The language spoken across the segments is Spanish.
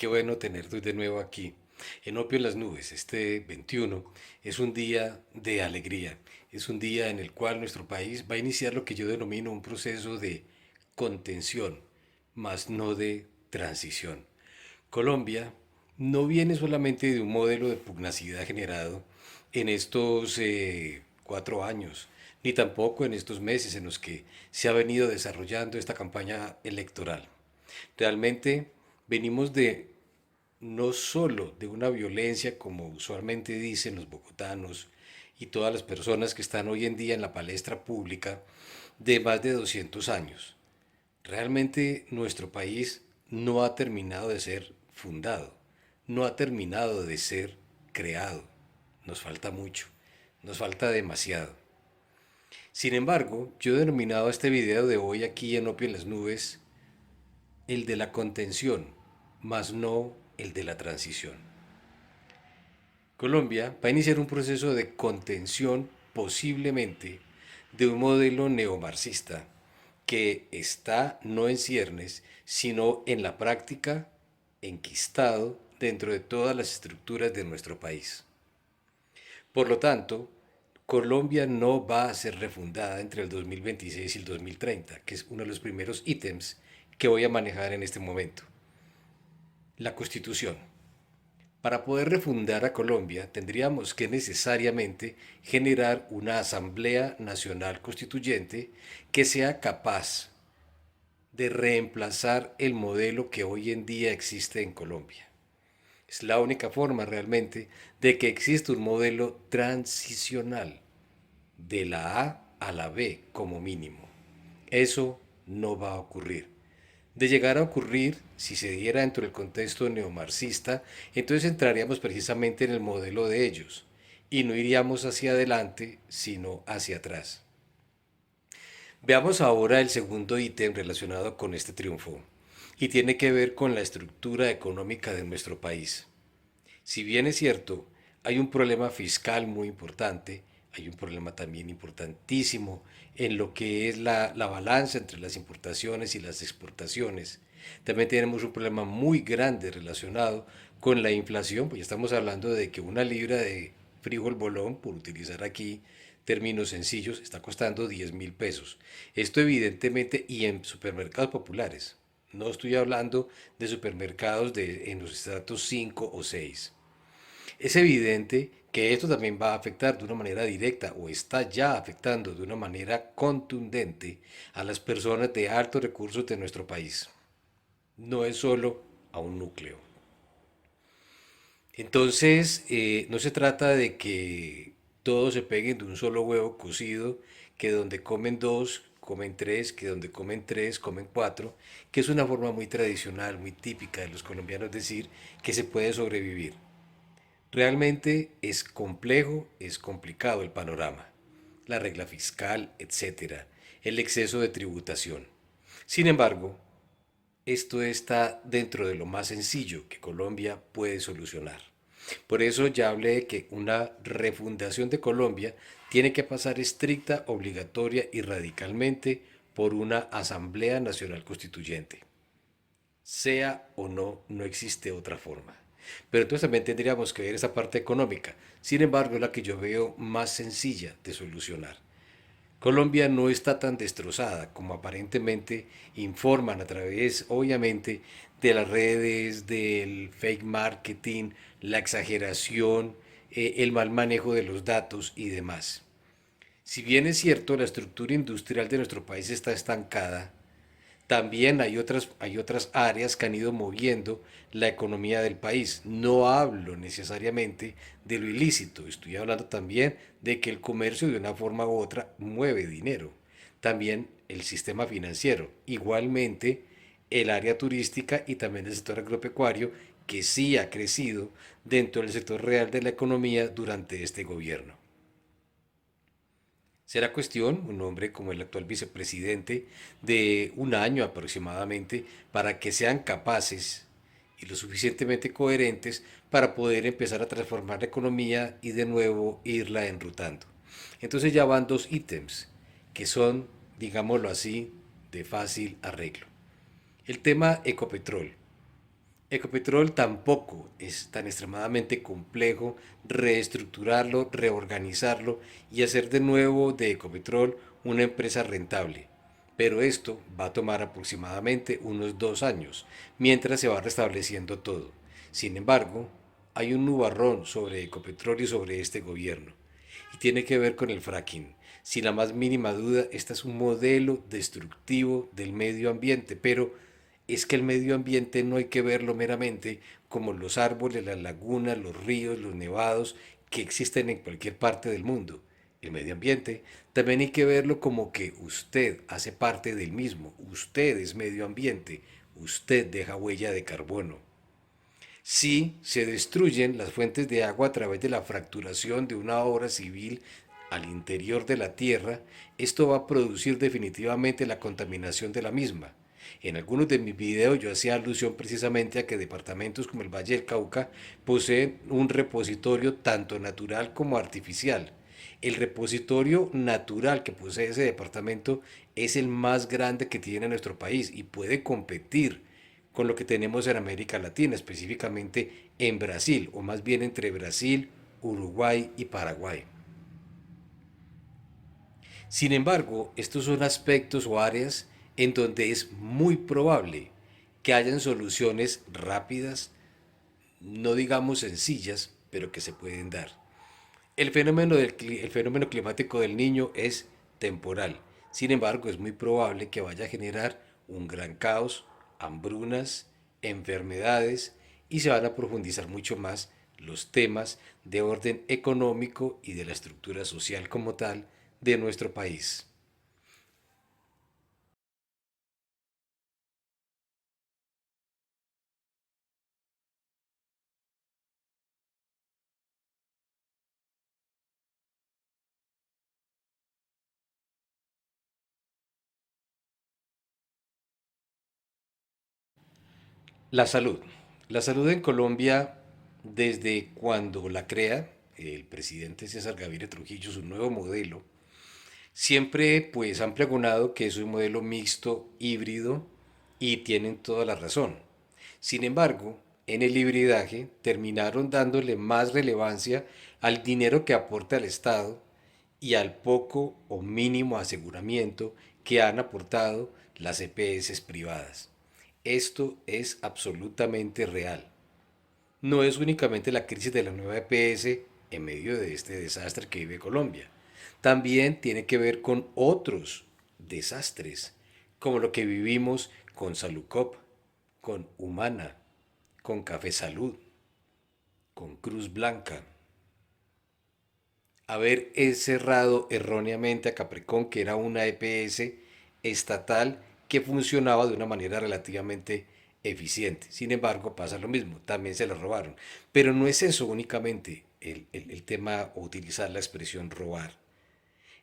qué bueno tenerte de nuevo aquí. En Opio en las Nubes, este 21 es un día de alegría, es un día en el cual nuestro país va a iniciar lo que yo denomino un proceso de contención, más no de transición. Colombia no viene solamente de un modelo de pugnacidad generado en estos 4 años, ni tampoco en estos meses en los que se ha venido desarrollando esta campaña electoral. Realmente venimos de no solo de una violencia, como usualmente dicen los bogotanos y todas las personas que están hoy en día en la palestra pública, de más de 200 años. Realmente nuestro país no ha terminado de ser fundado, no ha terminado de ser creado. Nos falta mucho, nos falta demasiado. Sin embargo, yo he denominado este video de hoy aquí en Opio en las Nubes el de la contención, más no el de la transición. Colombia va a iniciar un proceso de contención posiblemente de un modelo neomarxista que está no en ciernes, sino en la práctica enquistado dentro de todas las estructuras de nuestro país. Por lo tanto, Colombia no va a ser refundada entre el 2026 y el 2030, que es uno de los primeros ítems que voy a manejar en este momento. La Constitución. Para poder refundar a Colombia tendríamos que necesariamente generar una Asamblea Nacional Constituyente que sea capaz de reemplazar el modelo que hoy en día existe en Colombia. Es la única forma realmente de que exista un modelo transicional de la A a la B como mínimo. Eso no va a ocurrir. De llegar a ocurrir, si se diera dentro del contexto neomarxista, entonces entraríamos precisamente en el modelo de ellos y no iríamos hacia adelante, sino hacia atrás. Veamos ahora el segundo ítem relacionado con este triunfo y tiene que ver con la estructura económica de nuestro país. Si bien es cierto, hay un problema fiscal muy importante, hay un problema también importantísimo en lo que es la balanza entre las importaciones y las exportaciones. También tenemos un problema muy grande relacionado con la inflación, pues ya estamos hablando de que una libra de frijol bolón, por utilizar aquí términos sencillos, está costando 10.000 pesos. Esto evidentemente y en supermercados populares. No estoy hablando de supermercados en los estratos 5 o 6. Es evidente que esto también va a afectar de una manera directa o está ya afectando de una manera contundente a las personas de altos recursos de nuestro país. No es solo a un núcleo. Entonces, no se trata de que todos se peguen de un solo huevo cocido, que donde comen dos, comen tres, que donde comen tres, comen cuatro, que es una forma muy tradicional, muy típica de los colombianos decir que se puede sobrevivir. Realmente es complejo, es complicado el panorama, la regla fiscal, etcétera, el exceso de tributación. Sin embargo, esto está dentro de lo más sencillo que Colombia puede solucionar. Por eso ya hablé de que una refundación de Colombia tiene que pasar estricta, obligatoria y radicalmente por una Asamblea Nacional Constituyente. Sea o no, no existe otra forma. Pero entonces también tendríamos que ver esa parte económica. Sin embargo, es la que yo veo más sencilla de solucionar. Colombia no está tan destrozada como aparentemente informan a través, obviamente, de las redes, del fake marketing, la exageración, el mal manejo de los datos y demás. Si bien es cierto, la estructura industrial de nuestro país está estancada, también hay otras áreas que han ido moviendo la economía del país. No hablo necesariamente de lo ilícito, estoy hablando también de que el comercio de una forma u otra mueve dinero. También el sistema financiero, igualmente el área turística y también el sector agropecuario, que sí ha crecido dentro del sector real de la economía durante este gobierno. Será cuestión, un hombre como el actual vicepresidente, de un año aproximadamente para que sean capaces y lo suficientemente coherentes para poder empezar a transformar la economía y de nuevo irla enrutando. Entonces ya van dos ítems que son, digámoslo así, de fácil arreglo. El tema Ecopetrol. Ecopetrol tampoco es tan extremadamente complejo reestructurarlo, reorganizarlo y hacer de nuevo de Ecopetrol una empresa rentable. Pero esto va a tomar aproximadamente unos 2 años, mientras se va restableciendo todo. Sin embargo, hay un nubarrón sobre Ecopetrol y sobre este gobierno, y tiene que ver con el fracking. Sin la más mínima duda, este es un modelo destructivo del medio ambiente, pero es que el medio ambiente no hay que verlo meramente como los árboles, las lagunas, los ríos, los nevados que existen en cualquier parte del mundo. El medio ambiente también hay que verlo como que usted hace parte del mismo, usted es medio ambiente, usted deja huella de carbono. Si se destruyen las fuentes de agua a través de la fracturación de una obra civil al interior de la tierra, esto va a producir definitivamente la contaminación de la misma. En algunos de mis videos yo hacía alusión precisamente a que departamentos como el Valle del Cauca poseen un repositorio tanto natural como artificial. El repositorio natural que posee ese departamento es el más grande que tiene nuestro país y puede competir con lo que tenemos en América Latina, específicamente en Brasil, o más bien entre Brasil, Uruguay y Paraguay. Sin embargo, estos son aspectos o áreas en donde es muy probable que hayan soluciones rápidas, no digamos sencillas, pero que se pueden dar. El fenómeno climático del niño es temporal. Sin embargo, es muy probable que vaya a generar un gran caos, hambrunas, enfermedades y se van a profundizar mucho más los temas de orden económico y de la estructura social como tal de nuestro país. La salud. La salud en Colombia, desde cuando la crea el presidente César Gaviria Trujillo, su nuevo modelo, siempre pues han pregonado que es un modelo mixto, híbrido, y tienen toda la razón. Sin embargo, en el hibridaje terminaron dándole más relevancia al dinero que aporta el Estado y al poco o mínimo aseguramiento que han aportado las EPS privadas. Esto es absolutamente real. No es únicamente la crisis de la nueva EPS en medio de este desastre que vive Colombia. También tiene que ver con otros desastres, como lo que vivimos con Salucop, con Humana, con Café Salud, con Cruz Blanca. Haber cerrado erróneamente a Capricorn, que era una EPS estatal que funcionaba de una manera relativamente eficiente. Sin embargo, pasa lo mismo, también se la robaron. Pero no es eso únicamente el tema o utilizar la expresión robar.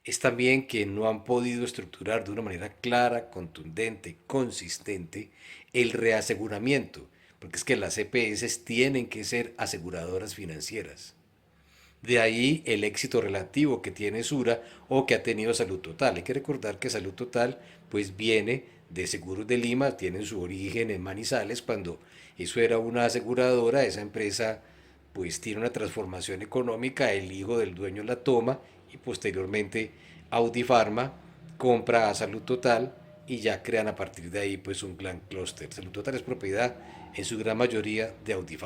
Es también que no han podido estructurar de una manera clara, contundente, consistente el reaseguramiento, porque es que las EPS tienen que ser aseguradoras financieras. De ahí el éxito relativo que tiene Sura o que ha tenido Salud Total. Hay que recordar que Salud Total pues viene de Seguros de Lima, tiene su origen en Manizales, cuando eso era una aseguradora, esa empresa pues tiene una transformación económica, el hijo del dueño la toma y posteriormente Audi compra a Salud Total y ya crean a partir de ahí pues un gran clúster. Salud Total es propiedad en su gran mayoría de Audi.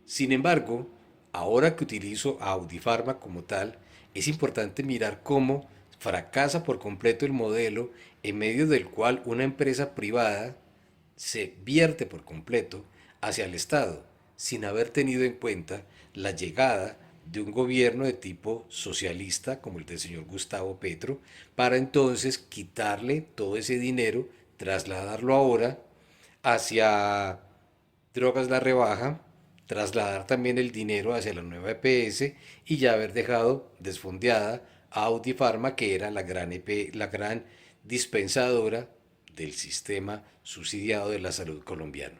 Sin embargo, ahora que utilizo a Audifarma como tal, es importante mirar cómo fracasa por completo el modelo en medio del cual una empresa privada se vierte por completo hacia el Estado, sin haber tenido en cuenta la llegada de un gobierno de tipo socialista como el del señor Gustavo Petro, para entonces quitarle todo ese dinero, trasladarlo ahora hacia drogas la rebaja, trasladar también el dinero hacia la nueva EPS y ya haber dejado desfondeada a Audi Pharma, que era la gran, la gran dispensadora del sistema subsidiado de la salud colombiano.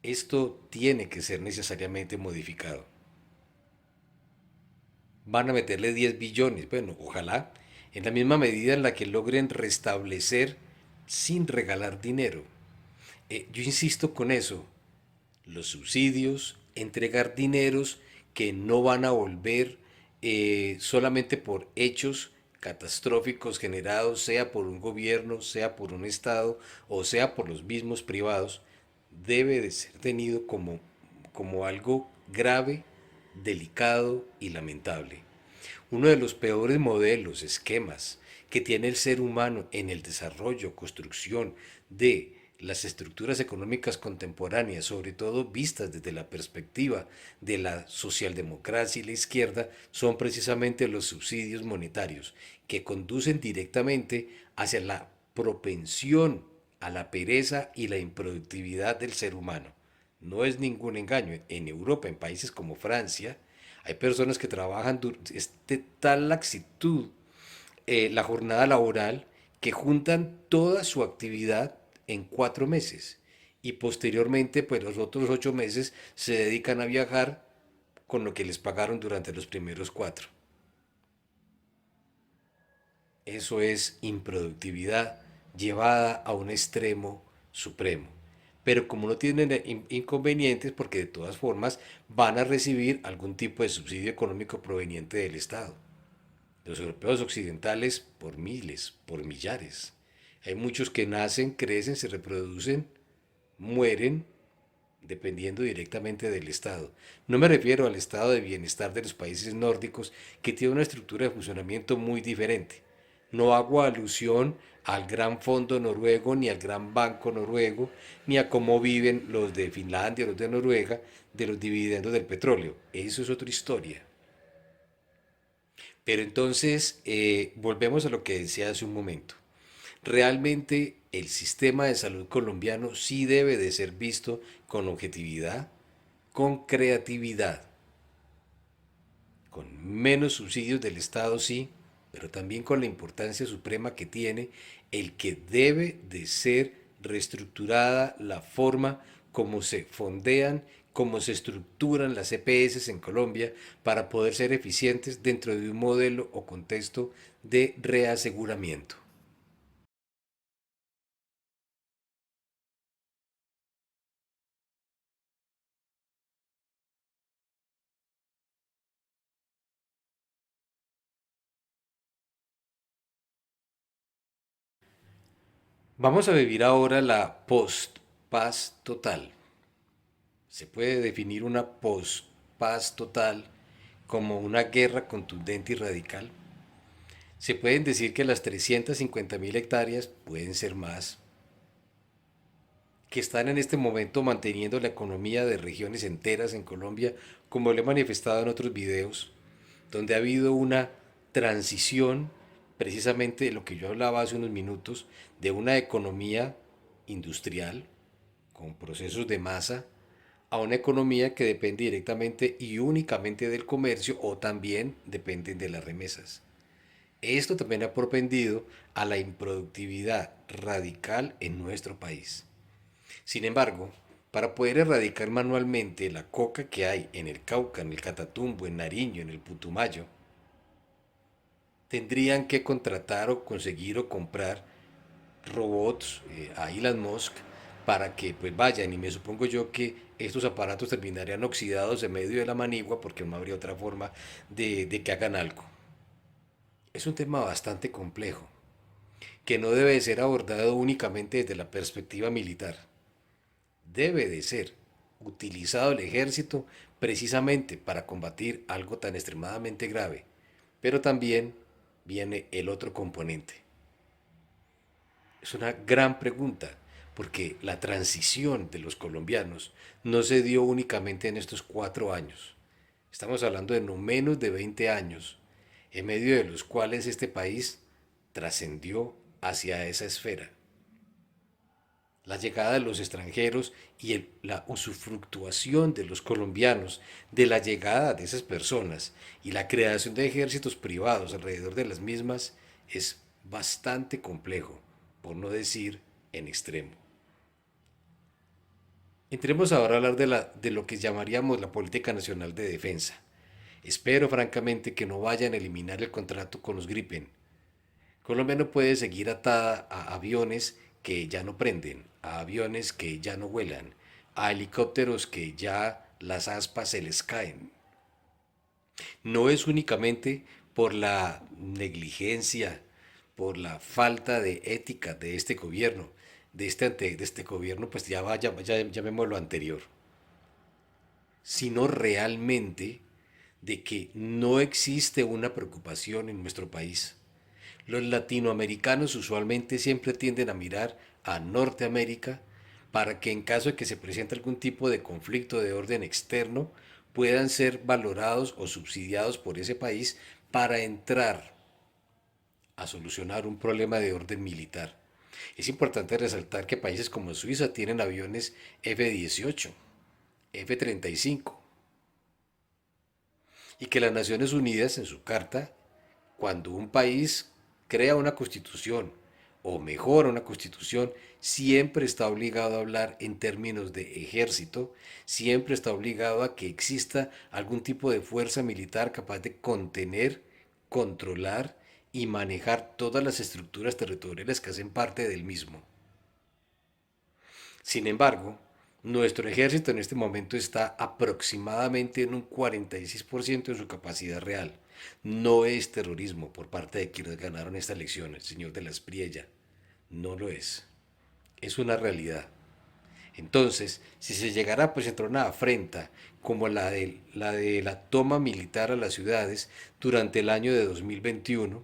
Esto tiene que ser necesariamente modificado. Van a meterle 10 billones, bueno, ojalá, en la misma medida en la que logren restablecer sin regalar dinero. Yo insisto con eso, los subsidios, entregar dineros que no van a volver solamente por hechos catastróficos generados, sea por un gobierno, sea por un Estado o sea por los mismos privados, debe de ser tenido como algo grave, delicado y lamentable. Uno de los peores modelos, esquemas que tiene el ser humano en el desarrollo, construcción de las estructuras económicas contemporáneas, sobre todo vistas desde la perspectiva de la socialdemocracia y la izquierda, son precisamente los subsidios monetarios, que conducen directamente hacia la propensión a la pereza y la improductividad del ser humano. No es ningún engaño. En Europa, en países como Francia, hay personas que trabajan de tal laxitud la jornada laboral que juntan toda su actividad en 4 meses y posteriormente pues los otros 8 meses se dedican a viajar con lo que les pagaron durante los primeros 4. Eso es improductividad llevada a un extremo supremo. Pero como no tienen inconvenientes, porque de todas formas van a recibir algún tipo de subsidio económico proveniente del Estado. Los europeos occidentales por miles, por millares. Hay muchos que nacen, crecen, se reproducen, mueren dependiendo directamente del Estado. No me refiero al estado de bienestar de los países nórdicos, que tiene una estructura de funcionamiento muy diferente. No hago alusión al gran fondo noruego, ni al gran banco noruego, ni a cómo viven los de Finlandia, los de Noruega, de los dividendos del petróleo. Eso es otra historia. Pero entonces, volvemos a lo que decía hace un momento. Realmente el sistema de salud colombiano sí debe de ser visto con objetividad, con creatividad, con menos subsidios del Estado, sí, pero también con la importancia suprema que tiene el que debe de ser reestructurada la forma como se fondean, cómo se estructuran las EPS en Colombia para poder ser eficientes dentro de un modelo o contexto de reaseguramiento. Vamos a vivir ahora la post-paz total. Se puede definir una post-paz total como una guerra contundente y radical. Se pueden decir que las 350.000 hectáreas pueden ser más, que están en este momento manteniendo la economía de regiones enteras en Colombia, como lo he manifestado en otros videos, donde ha habido una transición, precisamente de lo que yo hablaba hace unos minutos, de una economía industrial con procesos de masa a una economía que depende directamente y únicamente del comercio o también dependen de las remesas. Esto también ha propendido a la improductividad radical en nuestro país. Sin embargo, para poder erradicar manualmente la coca que hay en el Cauca, en el Catatumbo, en Nariño, en el Putumayo, tendrían que contratar o conseguir o comprar robots a Elon Musk para que pues vayan, y me supongo yo que estos aparatos terminarían oxidados en medio de la manigua porque no habría otra forma de que hagan algo. Es un tema bastante complejo que no debe ser abordado únicamente desde la perspectiva militar. Debe de ser utilizado el ejército precisamente para combatir algo tan extremadamente grave. Pero también viene el otro componente. Es una gran pregunta, porque la transición de los colombianos no se dio únicamente en estos 4 años. Estamos hablando de no menos de 20 años, en medio de los cuales este país trascendió hacia esa esfera. La llegada de los extranjeros y la usufructuación de los colombianos, de la llegada de esas personas y la creación de ejércitos privados alrededor de las mismas es bastante complejo, por no decir en extremo. Entremos ahora a hablar de lo que llamaríamos la política nacional de defensa. Espero francamente que no vayan a eliminar el contrato con los Gripen. Colombia no puede seguir atada a aviones que ya no prenden, a aviones que ya no vuelan, a helicópteros que ya las aspas se les caen. No es únicamente por la negligencia, por la falta de ética de este gobierno, de este gobierno, pues ya vaya, llamémoslo anterior, sino realmente de que no existe una preocupación en nuestro país. Los latinoamericanos usualmente siempre tienden a mirar a Norteamérica para que en caso de que se presente algún tipo de conflicto de orden externo puedan ser valorados o subsidiados por ese país para entrar a solucionar un problema de orden militar. Es importante resaltar que países como Suiza tienen aviones F-18, F-35 y que las Naciones Unidas en su carta, cuando un país crea una constitución o mejora una constitución, siempre está obligado a hablar en términos de ejército, siempre está obligado a que exista algún tipo de fuerza militar capaz de contener, controlar y manejar todas las estructuras territoriales que hacen parte del mismo. Sin embargo, nuestro ejército en este momento está aproximadamente en un 46% de su capacidad real. No es terrorismo por parte de quienes ganaron esta elección, el señor de la Espriella. No lo es. Es una realidad. Entonces, si se llegara a presentar una afrenta como la toma militar a las ciudades durante el año de 2021,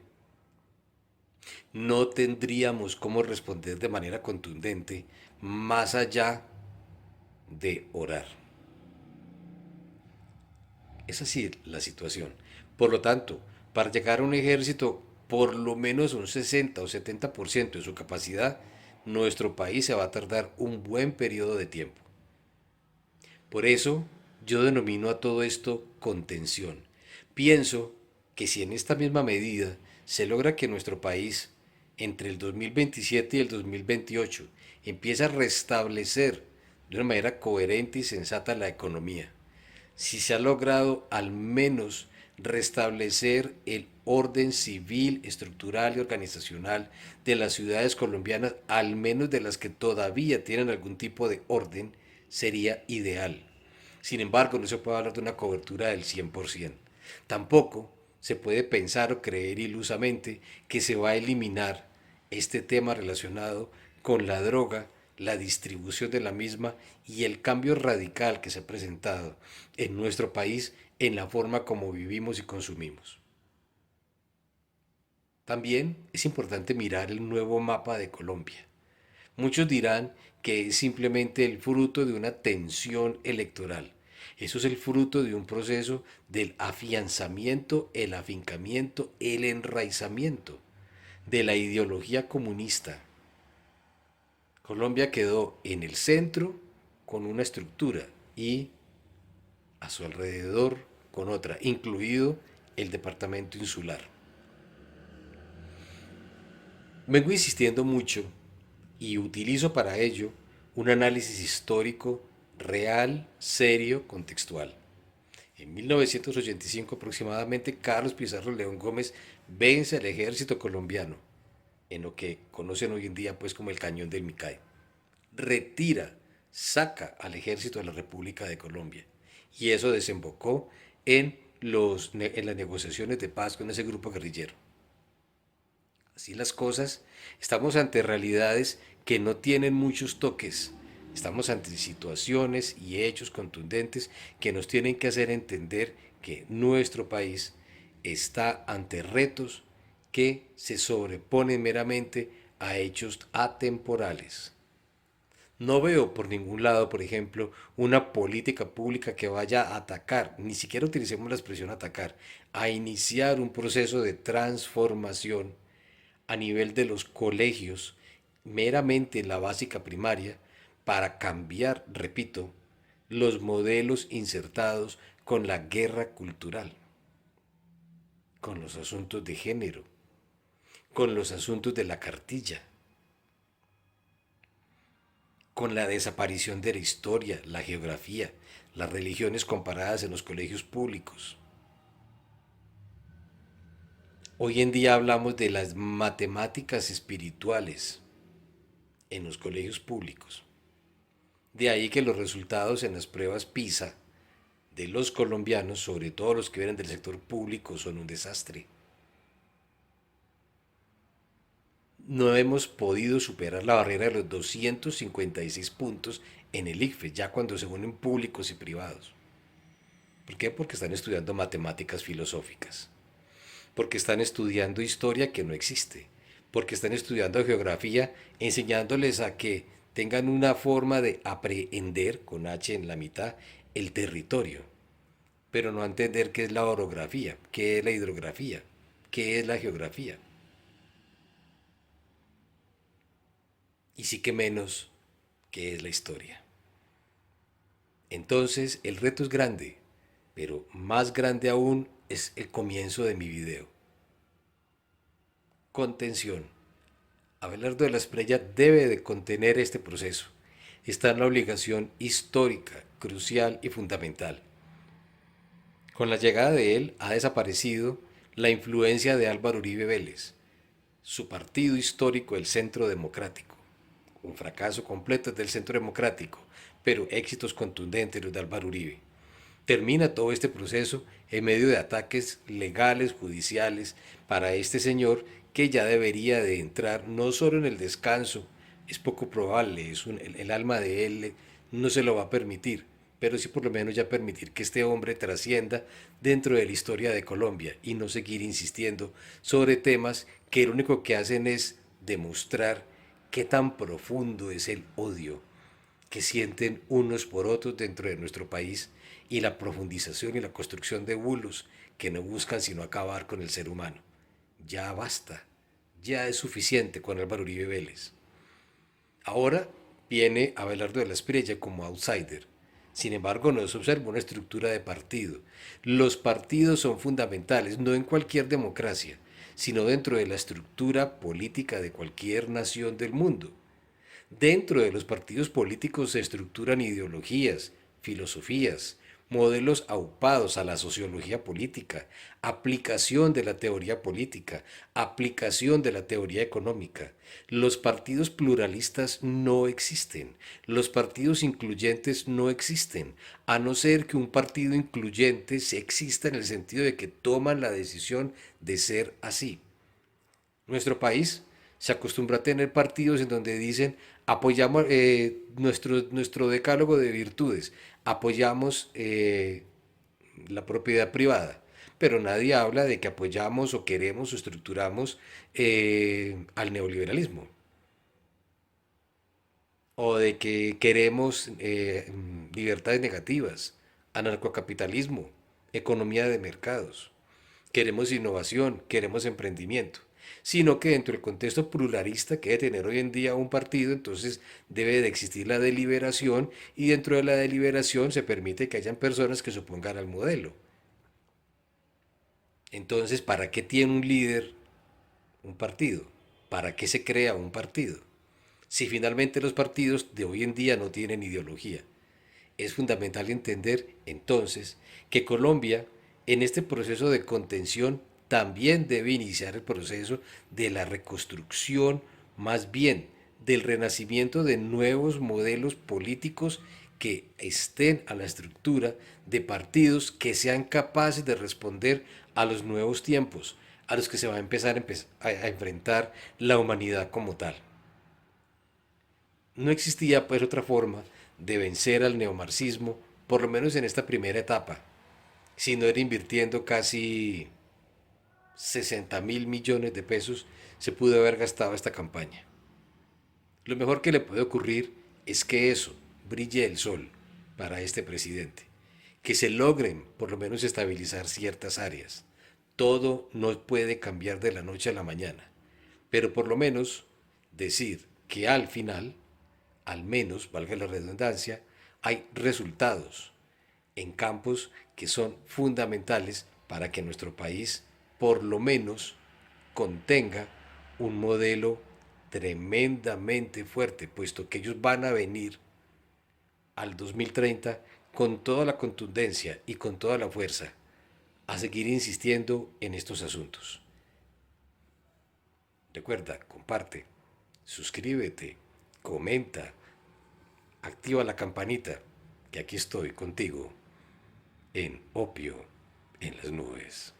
no tendríamos cómo responder de manera contundente más allá de orar. Es así la situación. Por lo tanto, para llegar a un ejército por lo menos un 60 o 70% de su capacidad, nuestro país se va a tardar un buen periodo de tiempo. Por eso yo denomino a todo esto contención. Pienso que si en esta misma medida se logra que nuestro país entre el 2027 y el 2028 empiece a restablecer de una manera coherente y sensata la economía, si se ha logrado al menos restablecer el orden civil, estructural y organizacional de las ciudades colombianas, al menos de las que todavía tienen algún tipo de orden, sería ideal. Sin embargo, no se puede hablar de una cobertura del 100%. Tampoco se puede pensar o creer ilusamente que se va a eliminar este tema relacionado con la droga, la distribución de la misma y el cambio radical que se ha presentado en nuestro país en la forma como vivimos y consumimos. También es importante mirar el nuevo mapa de Colombia. Muchos dirán que es simplemente el fruto de una tensión electoral. Eso es el fruto de un proceso del afianzamiento, el afincamiento, el enraizamiento de la ideología comunista. Colombia quedó en el centro con una estructura y a su alrededor con otra, incluido el departamento insular. Vengo insistiendo mucho y utilizo para ello un análisis histórico real, serio, contextual. En 1985 aproximadamente, Carlos Pizarro León Gómez vence al ejército colombiano, en lo que conocen hoy en día pues como el Cañón del Micay. Retira, saca al ejército de la República de Colombia. Y eso desembocó en las negociaciones de paz con ese grupo guerrillero. Así las cosas, estamos ante realidades que no tienen muchos toques. Estamos ante situaciones y hechos contundentes que nos tienen que hacer entender que nuestro país está ante retos que se sobreponen meramente a hechos atemporales. No veo por ningún lado, por ejemplo, una política pública que vaya a atacar, ni siquiera utilicemos la expresión atacar, a iniciar un proceso de transformación a nivel de los colegios, meramente en la básica primaria, para cambiar, repito, los modelos insertados con la guerra cultural, con los asuntos de género, con los asuntos de la cartilla, con la desaparición de la historia, la geografía, las religiones comparadas en los colegios públicos. Hoy en día hablamos de las matemáticas espirituales en los colegios públicos. De ahí que los resultados en las pruebas PISA de los colombianos, sobre todo los que vienen del sector público, son un desastre. No hemos podido superar la barrera de los 256 puntos en el ICFES, ya cuando se unen públicos y privados. ¿Por qué? Porque están estudiando matemáticas filosóficas, porque están estudiando historia que no existe, porque están estudiando geografía, enseñándoles a que tengan una forma de aprehender, con H en la mitad, el territorio, pero no a entender qué es la orografía, qué es la hidrografía, qué es la geografía. Y sí que menos qué es la historia. Entonces el reto es grande, pero más grande aún es el comienzo de mi video. Contención. Abelardo de la Espriella debe de contener este proceso. Está en la obligación histórica, crucial y fundamental. Con la llegada de él ha desaparecido la influencia de Álvaro Uribe Vélez, su partido histórico, el Centro Democrático. Un fracaso completo del Centro Democrático, pero éxitos contundentes los de Álvaro Uribe. Termina todo este proceso en medio de ataques legales, judiciales, para este señor que ya debería de entrar no solo en el descanso, es poco probable, el alma de él no se lo va a permitir, pero sí por lo menos ya permitir que este hombre trascienda dentro de la historia de Colombia y no seguir insistiendo sobre temas que lo único que hacen es demostrar qué tan profundo es el odio que sienten unos por otros dentro de nuestro país y la profundización y la construcción de bulos que no buscan sino acabar con el ser humano. Ya basta, ya es suficiente con Álvaro Uribe Vélez. Ahora viene Abelardo de la Espriella como outsider. Sin embargo, no se observa una estructura de partido. Los partidos son fundamentales, no en cualquier democracia, sino dentro de la estructura política de cualquier nación del mundo. Dentro de los partidos políticos se estructuran ideologías, filosofías, modelos aupados a la sociología política, aplicación de la teoría política, aplicación de la teoría económica. Los partidos pluralistas no existen, los partidos incluyentes no existen, a no ser que un partido incluyente se exista en el sentido de que toman la decisión de ser así. Nuestro país se acostumbra a tener partidos en donde dicen apoyamos nuestro decálogo de virtudes, apoyamos la propiedad privada, pero nadie habla de que apoyamos o queremos o estructuramos al neoliberalismo o de que queremos libertades negativas, anarcocapitalismo, economía de mercados. Queremos innovación, queremos emprendimiento, sino que dentro del contexto pluralista que debe tener hoy en día un partido, entonces debe de existir la deliberación y dentro de la deliberación se permite que hayan personas que se opongan al modelo. Entonces, ¿para qué tiene un líder un partido? ¿Para qué se crea un partido? Si finalmente los partidos de hoy en día no tienen ideología. Es fundamental entender entonces que Colombia en este proceso de contención también debe iniciar el proceso de la reconstrucción, más bien del renacimiento de nuevos modelos políticos que estén a la estructura de partidos que sean capaces de responder a los nuevos tiempos, a los que se va a empezar a enfrentar la humanidad como tal. No existía pues otra forma de vencer al neomarxismo, por lo menos en esta primera etapa, si no era invirtiendo casi 60.000 millones de pesos, se pudo haber gastado esta campaña. Lo mejor que le puede ocurrir es que eso, brille el sol para este presidente, que se logren por lo menos estabilizar ciertas áreas. Todo no puede cambiar de la noche a la mañana, pero por lo menos decir que al final, al menos, valga la redundancia, hay resultados en campos que son fundamentales para que nuestro país por lo menos contenga un modelo tremendamente fuerte, puesto que ellos van a venir al 2030 con toda la contundencia y con toda la fuerza a seguir insistiendo en estos asuntos. Recuerda, comparte, suscríbete, comenta, activa la campanita, que aquí estoy contigo en Opio en las Nubes.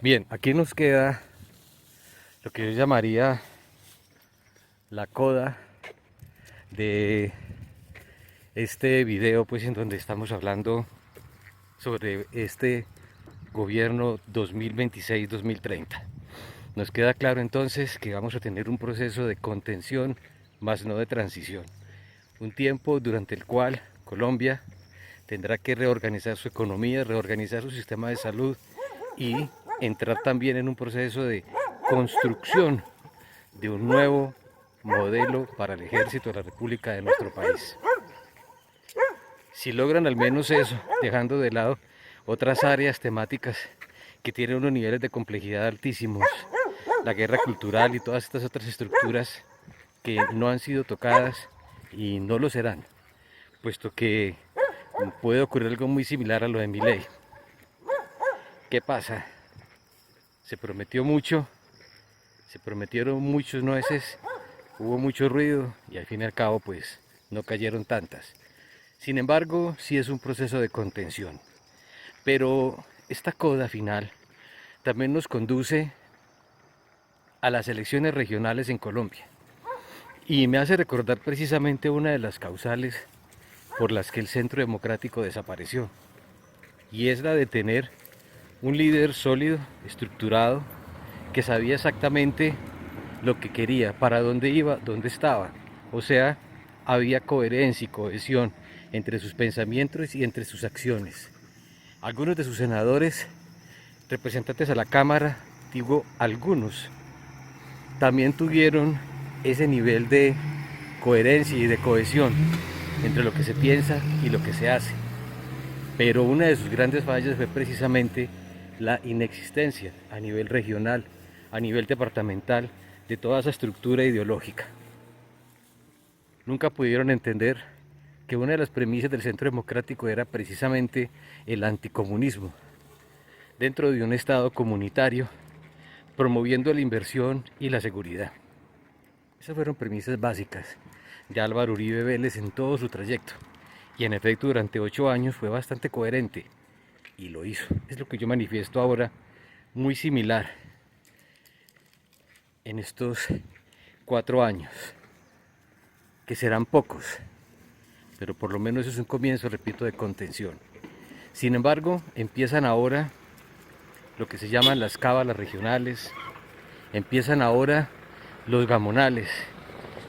Bien, aquí nos queda lo que yo llamaría la coda de este video, pues en donde estamos hablando sobre este gobierno 2026-2030. Nos queda claro entonces que vamos a tener un proceso de contención, más no de transición. Un tiempo durante el cual Colombia tendrá que reorganizar su economía, reorganizar su sistema de salud y entrar también en un proceso de construcción de un nuevo modelo para el ejército de la República de nuestro país. Si logran al menos eso, dejando de lado otras áreas temáticas que tienen unos niveles de complejidad altísimos, la guerra cultural y todas estas otras estructuras que no han sido tocadas y no lo serán, puesto que puede ocurrir algo muy similar a lo de Milei. ¿Qué pasa? Se prometió mucho, se prometieron muchos nueces, hubo mucho ruido y al fin y al cabo pues no cayeron tantas. Sin embargo, sí es un proceso de contención. Pero esta coda final también nos conduce a las elecciones regionales en Colombia. Y me hace recordar precisamente una de las causales por las que el Centro Democrático desapareció. Y es la de tener un líder sólido, estructurado, que sabía exactamente lo que quería, para dónde iba, dónde estaba. O sea, había coherencia y cohesión entre sus pensamientos y entre sus acciones. Algunos de sus senadores, representantes a la Cámara, digo algunos, también tuvieron ese nivel de coherencia y de cohesión entre lo que se piensa y lo que se hace. Pero una de sus grandes fallas fue precisamente la inexistencia a nivel regional, a nivel departamental, de toda esa estructura ideológica. Nunca pudieron entender que una de las premisas del Centro Democrático era precisamente el anticomunismo, dentro de un Estado comunitario, promoviendo la inversión y la seguridad. Esas fueron premisas básicas de Álvaro Uribe Vélez en todo su trayecto. Y en efecto, durante 8 años fue bastante coherente y lo hizo. Es lo que yo manifiesto ahora, muy similar en estos 4 años, que serán pocos, pero por lo menos es un comienzo, repito, de contención. Sin embargo, empiezan ahora lo que se llaman las cábalas regionales, empiezan ahora los gamonales,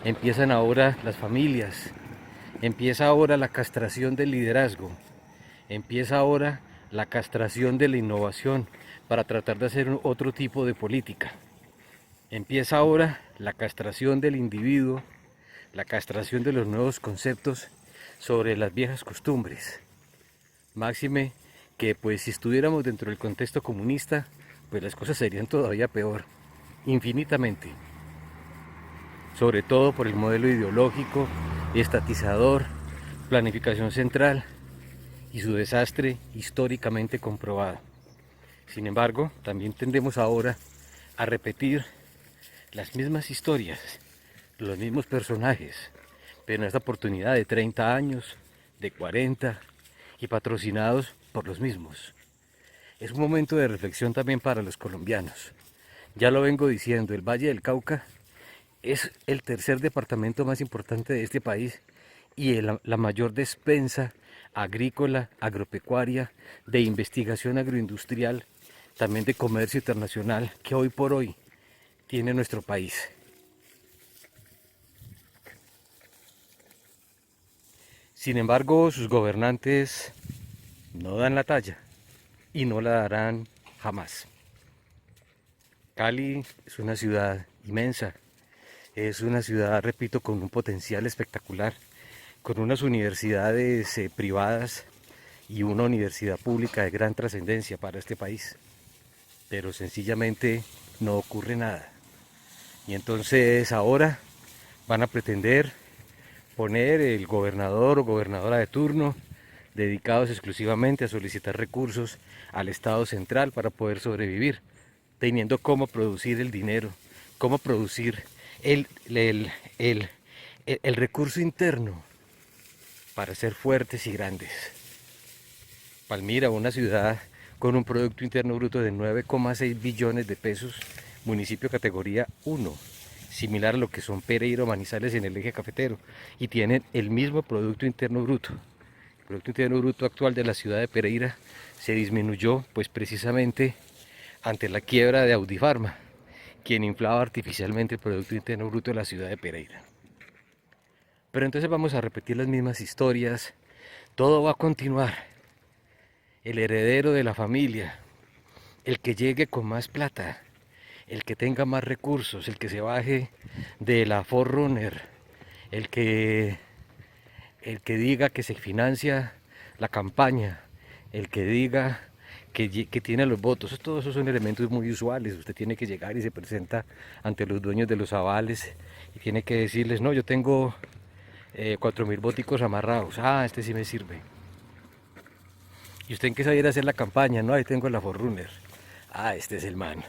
empiezan ahora las familias, empieza ahora la castración del liderazgo, empieza ahora la castración de la innovación para tratar de hacer otro tipo de política. Empieza ahora la castración del individuo, la castración de los nuevos conceptos sobre las viejas costumbres. Máxime que pues si estuviéramos dentro del contexto comunista, pues las cosas serían todavía peor, infinitamente. Sobre todo por el modelo ideológico, estatizador, planificación central y su desastre históricamente comprobado. Sin embargo, también tendemos ahora a repetir las mismas historias, los mismos personajes, pero en esta oportunidad de 30 años, de 40 y patrocinados por los mismos. Es un momento de reflexión también para los colombianos. Ya lo vengo diciendo, el Valle del Cauca es el tercer departamento más importante de este país y la mayor despensa agrícola, agropecuaria, de investigación agroindustrial, también de comercio internacional que hoy por hoy tiene nuestro país. Sin embargo, sus gobernantes no dan la talla y no la darán jamás. Cali es una ciudad inmensa, es una ciudad, repito, con un potencial espectacular, con unas universidades privadas y una universidad pública de gran trascendencia para este país. pero sencillamente no ocurre nada. Y entonces ahora van a pretender poner el gobernador o gobernadora de turno dedicados exclusivamente a solicitar recursos al Estado central para poder sobrevivir, teniendo cómo producir el dinero, cómo producir el, el, el, el recurso interno para ser fuertes y grandes. Palmira, una ciudad con un Producto Interno Bruto de 9,6 billones de pesos, municipio categoría 1, similar a lo que son Pereira o Manizales en el eje cafetero, y tienen el mismo Producto Interno Bruto. El Producto Interno Bruto actual de la ciudad de Pereira se disminuyó pues precisamente ante la quiebra de Audifarma, quien inflaba artificialmente el Producto Interno Bruto de la ciudad de Pereira. Pero entonces vamos a repetir las mismas historias, todo va a continuar. El heredero de la familia, el que llegue con más plata, el que tenga más recursos, el que se baje de la Forerunner, el que, el que diga que se financia la campaña, el que diga que tiene los votos. Todos esos son elementos muy usuales. Usted tiene que llegar y se presenta ante los dueños de los avales y tiene que decirles, no, yo tengo 4.000 boticos amarrados. Ah, este sí me sirve. ¿Y usted en qué sabe ir a hacer la campaña? No, ahí tengo la Forerunner. Ah, este es el man.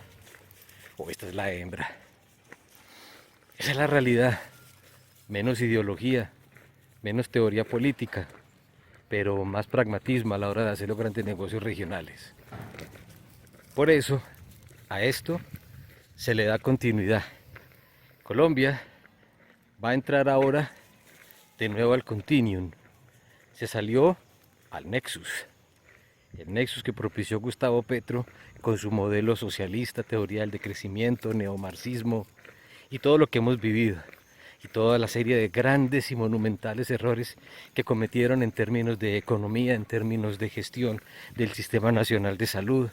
O esta es la hembra. Esa es la realidad. Menos ideología, menos teoría política, pero más pragmatismo a la hora de hacer los grandes negocios regionales. Por eso, a esto se le da continuidad. Colombia va a entrar ahora de nuevo al Continuum. Se salió al Nexus. El nexus que propició Gustavo Petro con su modelo socialista, teoría del decrecimiento, neomarxismo y todo lo que hemos vivido y toda la serie de grandes y monumentales errores que cometieron en términos de economía, en términos de gestión del Sistema Nacional de Salud,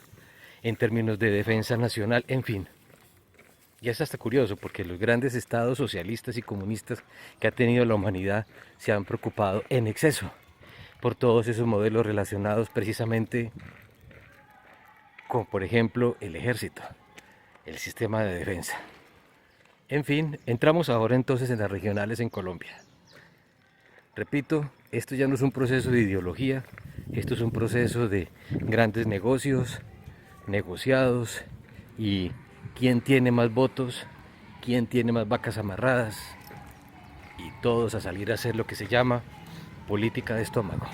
en términos de defensa nacional, en fin. Y es hasta curioso porque los grandes estados socialistas y comunistas que ha tenido la humanidad se han preocupado en exceso por todos esos modelos relacionados precisamente con, por ejemplo, el ejército, el sistema de defensa. En fin, entramos ahora entonces en las regionales en Colombia. Repito, esto ya no es un proceso de ideología, esto es un proceso de grandes negocios, negociados y quién tiene más votos, quién tiene más vacas amarradas y todos a salir a hacer lo que se llama política de estómago.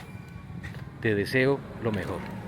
Te deseo lo mejor.